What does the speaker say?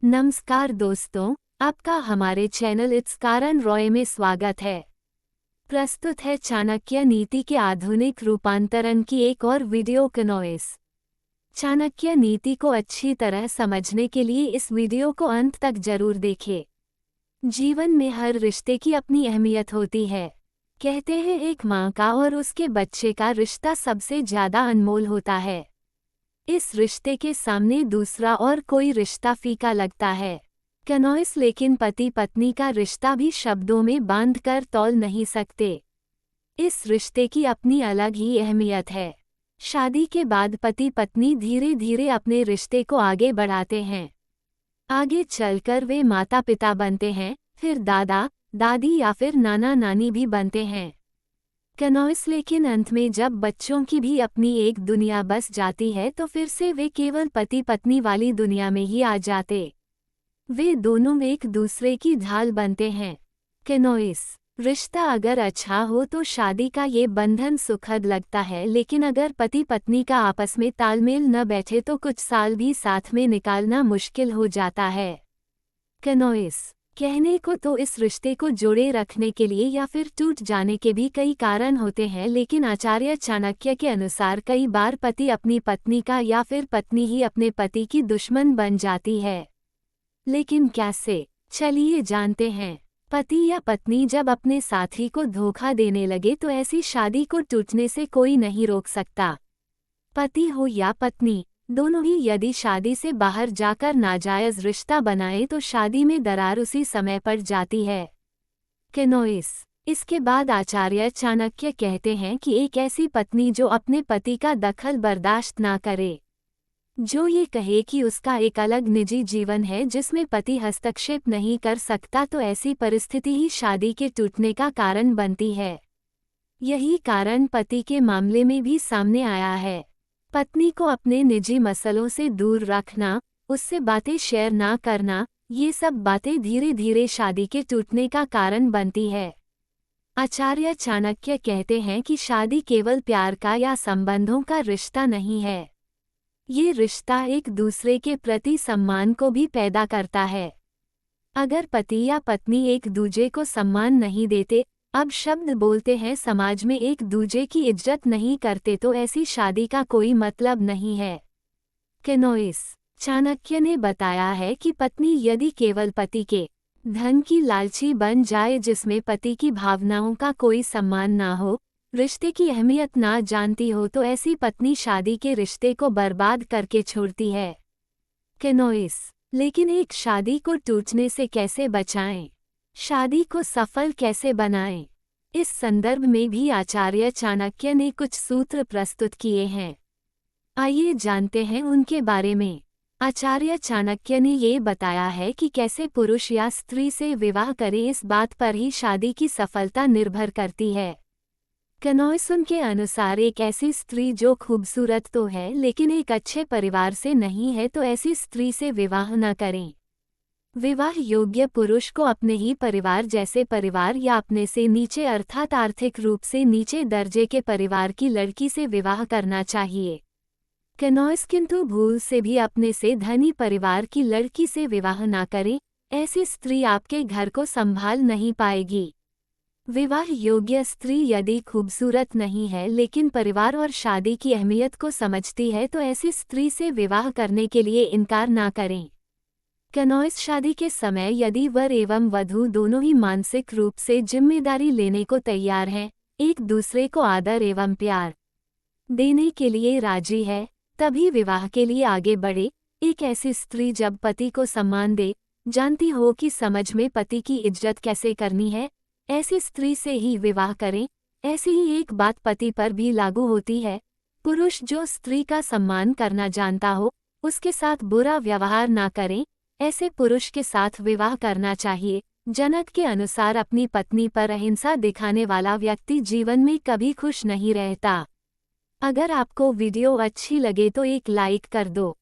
नमस्कार दोस्तों, आपका हमारे चैनल इट्स कारण रॉय में स्वागत है। प्रस्तुत है चाणक्य नीति के आधुनिक रूपांतरण की एक और वीडियो कनोइस। चाणक्य नीति को अच्छी तरह समझने के लिए इस वीडियो को अंत तक जरूर देखें। जीवन में हर रिश्ते की अपनी अहमियत होती है। कहते हैं एक माँ का और उसके बच्चे का रिश्ता सबसे ज्यादा अनमोल होता है। इस रिश्ते के सामने दूसरा और कोई रिश्ता फीका लगता है। कनोइस लेकिन पति पत्नी का रिश्ता भी शब्दों में बांधकर तौल नहीं सकते। इस रिश्ते की अपनी अलग ही अहमियत है। शादी के बाद पति पत्नी धीरे धीरे अपने रिश्ते को आगे बढ़ाते हैं। आगे चलकर वे माता पिता बनते हैं, फिर दादा दादी या फिर नाना नानी भी बनते हैं। कनोइस लेकिन अंत में जब बच्चों की भी अपनी एक दुनिया बस जाती है तो फिर से वे केवल पति पत्नी वाली दुनिया में ही आ जाते। वे दोनों एक दूसरे की ढाल बनते हैं। कनोइस रिश्ता अगर अच्छा हो तो शादी का ये बंधन सुखद लगता है, लेकिन अगर पति पत्नी का आपस में तालमेल न बैठे तो कुछ साल भी साथ में निकालना मुश्किल हो जाता है। कनोइस कहने को तो इस रिश्ते को जोड़े रखने के लिए या फिर टूट जाने के भी कई कारण होते हैं, लेकिन आचार्य चाणक्य के अनुसार कई बार पति अपनी पत्नी का या फिर पत्नी ही अपने पति की दुश्मन बन जाती है। लेकिन कैसे, चलिए जानते हैं। पति या पत्नी जब अपने साथी को धोखा देने लगे तो ऐसी शादी को टूटने से कोई नहीं रोक सकता। पति हो या पत्नी, दोनों ही यदि शादी से बाहर जाकर नाजायज रिश्ता बनाए तो शादी में दरार उसी समय पड़ जाती है। कनोइस इसके बाद आचार्य चाणक्य कहते हैं कि एक ऐसी पत्नी जो अपने पति का दखल बर्दाश्त ना करे, जो ये कहे कि उसका एक अलग निजी जीवन है जिसमें पति हस्तक्षेप नहीं कर सकता, तो ऐसी परिस्थिति ही शादी के टूटने का कारण बनती है। यही कारण पति के मामले में भी सामने आया है। पत्नी को अपने निजी मसलों से दूर रखना, उससे बातें शेयर ना करना, ये सब बातें धीरे धीरे शादी के टूटने का कारण बनती है। आचार्य चाणक्य कहते हैं कि शादी केवल प्यार का या संबंधों का रिश्ता नहीं है। ये रिश्ता एक दूसरे के प्रति सम्मान को भी पैदा करता है। अगर पति या पत्नी एक दूजे को सम्मान नहीं देते, अब शब्द बोलते हैं, समाज में एक दूजे की इज्जत नहीं करते, तो ऐसी शादी का कोई मतलब नहीं है। कनोइस चाणक्य ने बताया है कि पत्नी यदि केवल पति के धन की लालची बन जाए, जिसमें पति की भावनाओं का कोई सम्मान ना हो, रिश्ते की अहमियत ना जानती हो, तो ऐसी पत्नी शादी के रिश्ते को बर्बाद करके छोड़ती है। कनोइस लेकिन एक शादी को टूटने से कैसे बचाएं? शादी को सफल कैसे बनाएं? इस संदर्भ में भी आचार्य चाणक्य ने कुछ सूत्र प्रस्तुत किए हैं। आइए जानते हैं उनके बारे में। आचार्य चाणक्य ने ये बताया है कि कैसे पुरुष या स्त्री से विवाह करें, इस बात पर ही शादी की सफलता निर्भर करती है। कनोइस उनके अनुसार एक ऐसी स्त्री जो खूबसूरत तो है लेकिन एक अच्छे परिवार से नहीं है, तो ऐसी स्त्री से विवाह न करें। विवाह योग्य पुरुष को अपने ही परिवार जैसे परिवार या अपने से नीचे अर्थात आर्थिक रूप से नीचे दर्जे के परिवार की लड़की से विवाह करना चाहिए। कनोइस किंतु भूल से भी अपने से धनी परिवार की लड़की से विवाह ना करें, ऐसी स्त्री आपके घर को संभाल नहीं पाएगी। विवाह योग्य स्त्री यदि खूबसूरत नहीं है लेकिन परिवार और शादी की अहमियत को समझती है, तो ऐसी स्त्री से विवाह करने के लिए इनकार ना करें। कनोइस शादी के समय यदि वर एवं वधू दोनों ही मानसिक रूप से जिम्मेदारी लेने को तैयार हैं, एक दूसरे को आदर एवं प्यार देने के लिए राजी है, तभी विवाह के लिए आगे बढ़े। एक ऐसी स्त्री जब पति को सम्मान दे, जानती हो कि समझ में पति की इज्जत कैसे करनी है, ऐसी स्त्री से ही विवाह करें। ऐसी ही एक बात पति पर भी लागू होती है। पुरुष जो स्त्री का सम्मान करना जानता हो, उसके साथ बुरा व्यवहार ना करें, ऐसे पुरुष के साथ विवाह करना चाहिए। जनक के अनुसार अपनी पत्नी पर अहिंसा दिखाने वाला व्यक्ति जीवन में कभी खुश नहीं रहता। अगर आपको वीडियो अच्छी लगे तो एक लाइक कर दो।